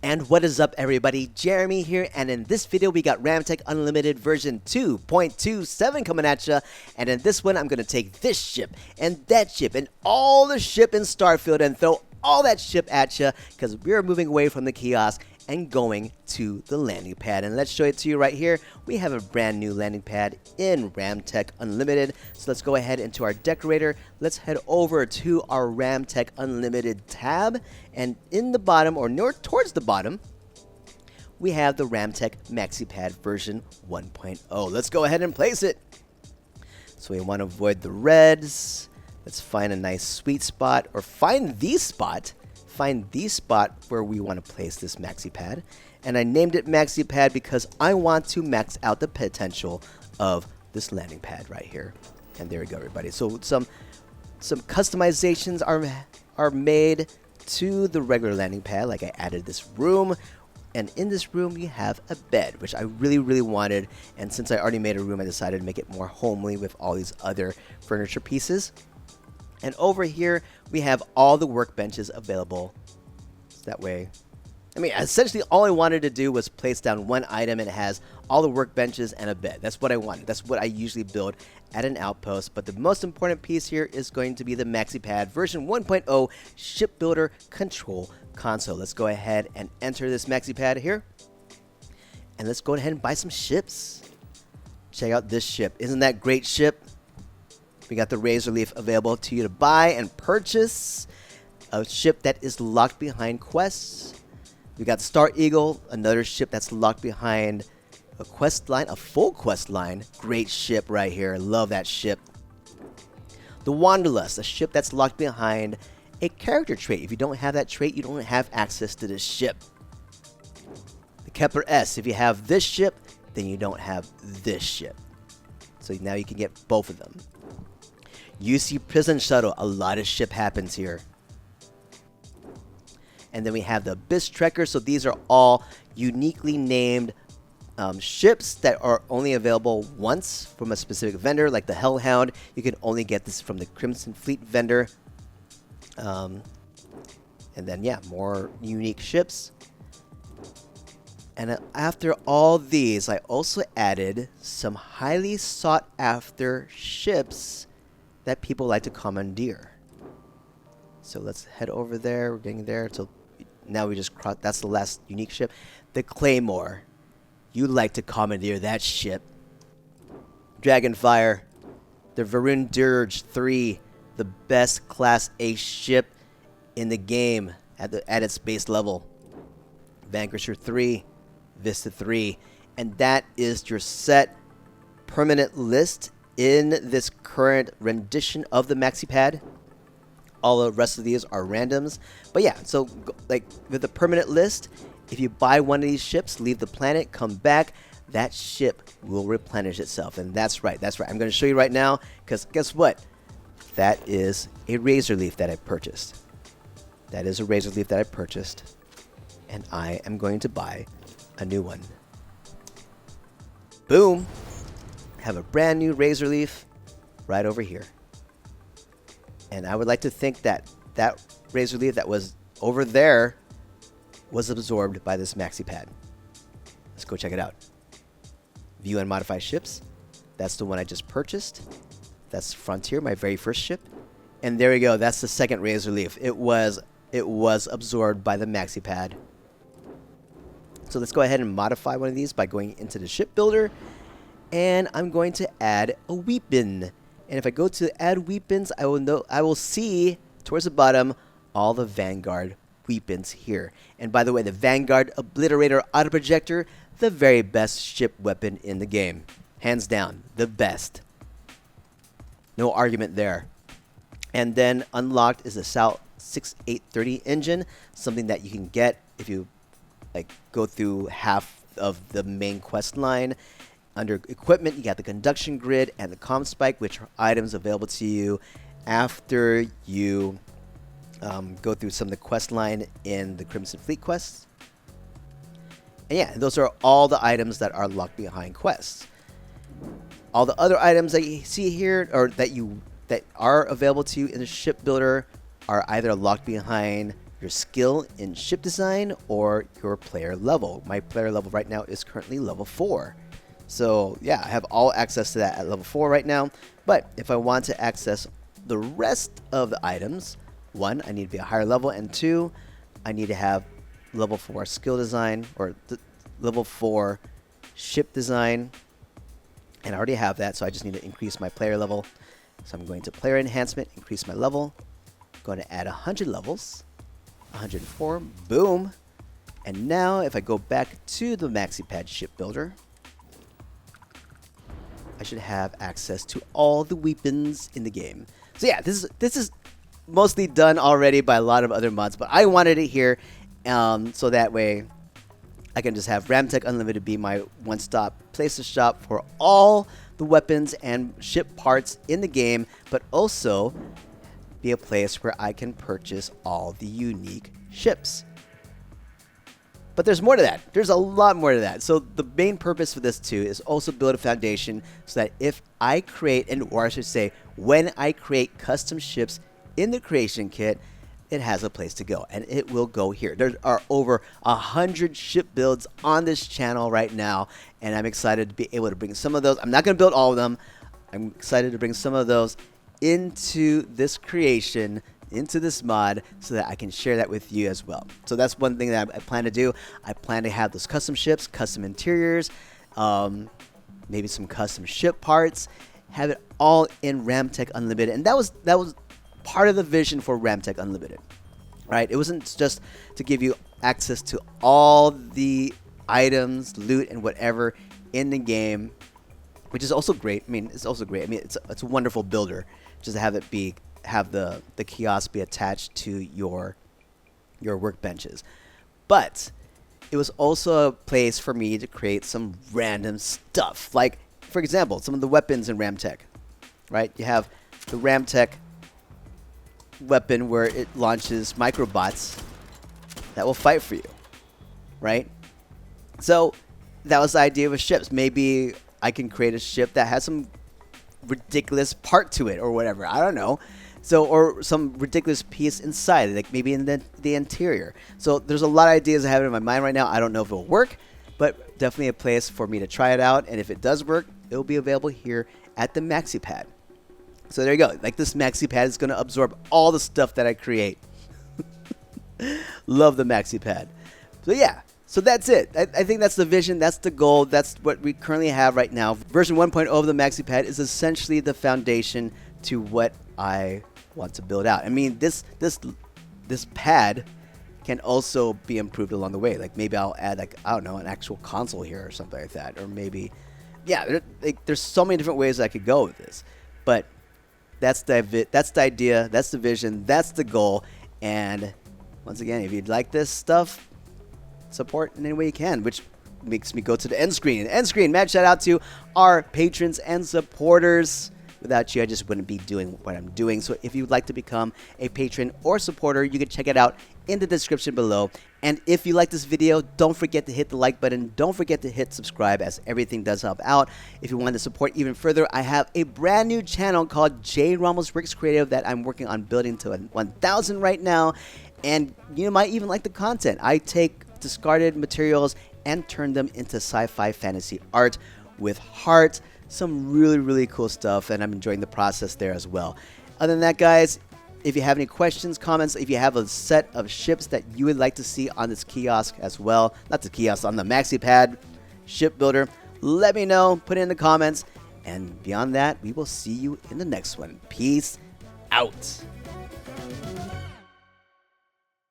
And what is up, everybody? Jeremy here, and in this video we got RamTech Unlimited version 2.27 coming at ya. And in this one I'm going to take this ship and that ship and all the ship in Starfield and throw all that ship at ya, because we're moving away from the kiosk and going to the landing pad. And let's show it to you right here. We have a brand new landing pad in RamTech Unlimited. So let's go ahead into our decorator. Let's head over to our RamTech Unlimited tab, and in the bottom, or near towards the bottom, we have the RamTech Maxipad version 1.0. Let's go ahead and place it. So we want to avoid the reds. Let's find a nice sweet spot, or find the spot where we want to place this Maxipad. And I named it Maxipad because I want to max out the potential of this landing pad right here. And there we go, everybody. So some customizations are made to the regular landing pad. Like I added this room, and in this room you have a bed, which I really wanted. And since I already made a room, I decided to make it more homely with all these other furniture pieces. And over here, we have all the workbenches available. So that way, I mean, essentially all I wanted to do was place down one item, and it has all the workbenches and a bed. That's what I wanted. That's what I usually build at an outpost. But the most important piece here is going to be the Maxipad version 1.0 shipbuilder control console. Let's go ahead and enter this Maxipad here. And let's go ahead and buy some ships. Check out this ship. Isn't that great ship? We got the Razor Leaf available to you to buy and purchase. A ship that is locked behind quests. We got Star Eagle, another ship that's locked behind a quest line, a full quest line. Great ship right here. Love that ship. The Wanderlust, a ship that's locked behind a character trait. If you don't have that trait, you don't have access to this ship. The Kepler S, if you have this ship, then you don't have this ship. So now you can get both of them. UC Prison Shuttle, a lot of ship happens here. And then we have the Abyss Trekker. So these are all uniquely named ships that are only available once from a specific vendor, like the Hellhound. You can only get this from the Crimson Fleet vendor. And then, yeah, more unique ships. And after all these, I also added some highly sought after ships that people like to commandeer. So let's head over there. We're getting there. So now we just cross. That's the last unique ship. The Claymore. You like to commandeer that ship. Dragonfire. The Varun Dirge 3. The best Class A ship in the game at its base level. Vanquisher 3. Vista 3. And that is your set permanent list in this current rendition of the Maxipad. All the rest of these are randoms. But yeah, so like with the permanent list, if you buy one of these ships, leave the planet, come back, that ship will replenish itself. And that's right. I'm going to show you right now, because guess what? That is a Razor Leaf that I purchased. And I am going to buy a new one. Boom. Have a brand new Razor Leaf right over here. And I would like to think that that Razor Leaf that was over there was absorbed by this Maxipad. Let's go check it out. View and modify ships. That's the one I just purchased. That's Frontier, my very first ship. And there we go. That's the second Razor Leaf. It was absorbed by the Maxipad. So let's go ahead and modify one of these by going into the ship builder. And I'm going to add a weapon. And if I go to add weapons, I will see towards the bottom all the Vanguard weapons here. And by the way, the Vanguard Obliterator Auto Projector, the very best ship weapon in the game. Hands down, the best. No argument there. And then unlocked is the SAL 6830 engine, something that you can get if you like go through half of the main quest line. Under equipment, you got the conduction grid and the comm spike, which are items available to you after you go through some of the quest line in the Crimson Fleet quests. And yeah, those are all the items that are locked behind quests. All the other items that you see here, or that are available to you in the ship builder, are either locked behind your skill in ship design, or your player level. My player level right now is currently level 4. So yeah, I have all access to that at level 4 right now. But if I want to access the rest of the items, 1, I need to be a higher level, and 2, I need to have level 4 skill design, or level 4 ship design. And I already have that, so I just need to increase my player level. So I'm going to player enhancement, increase my level. Going to add 100 levels. 104, boom. And now if I go back to the Maxipad ship builder, I should have access to all the weapons in the game. So yeah, this is mostly done already by a lot of other mods, but I wanted it here so that way I can just have RamTech Unlimited be my one-stop place to shop for all the weapons and ship parts in the game, but also be a place where I can purchase all the unique ships. But there's more to that. There's a lot more to that. So the main purpose for this too is also build a foundation so that if I create, or I should say, when I create custom ships in the creation kit, it has a place to go, and it will go here. There are over 100 ship builds on this channel right now, and I'm excited to be able to bring some of those. I'm not going to build all of them. I'm excited to bring some of those into this creation, into this mod, so that I can share that with you as well. So that's one thing that I plan to do. I plan to have those custom ships, custom interiors, maybe some custom ship parts, have it all in RamTech Unlimited. And that was part of the vision for RamTech Unlimited, right? It wasn't just to give you access to all the items, loot, and whatever in the game, which is also great. I mean, it's also great. I mean, it's a wonderful builder just to have the kiosk be attached to your workbenches. But it was also a place for me to create some random stuff. Like, for example, some of the weapons in RamTech, right? You have the RamTech weapon where it launches microbots that will fight for you, right? So that was the idea with ships. Maybe I can create a ship that has some ridiculous part to it or whatever. I don't know. So, or some ridiculous piece inside, like maybe in the interior. So there's a lot of ideas I have in my mind right now. I don't know if it'll work, but definitely a place for me to try it out. And if it does work, it'll be available here at the Maxipad. So there you go. Like, this Maxipad is going to absorb all the stuff that I create. Love the Maxipad. So yeah, so that's it. I think that's the vision. That's the goal. That's what we currently have right now. Version 1.0 of the Maxipad is essentially the foundation to what I want to build out. I mean, this pad can also be improved along the way. Like, maybe I'll add, like, I don't know, an actual console here or something like that. Or maybe, yeah, there's so many different ways I could go with this. But that's the idea, that's the vision, that's the goal. And once again, if you'd like this stuff, support in any way you can, which makes me go to the end screen. End screen, mad shout out to our patrons and supporters. Without you, I just wouldn't be doing what I'm doing. So if you'd like to become a patron or supporter, you can check it out in the description below. And if you like this video, don't forget to hit the like button. Don't forget to hit subscribe, as everything does help out. If you want to support even further, I have a brand new channel called J Ramos Works Creative that I'm working on building to 1,000 right now. And you might even like the content. I take discarded materials and turn them into sci-fi fantasy art with heart. Some really, really cool stuff, and I'm enjoying the process there as well. Other than that, guys, if you have any questions, comments, if you have a set of ships that you would like to see on this kiosk as well, not the kiosk, on the Maxipad ship builder, let me know, put it in the comments. And beyond that, we will see you in the next one. Peace out.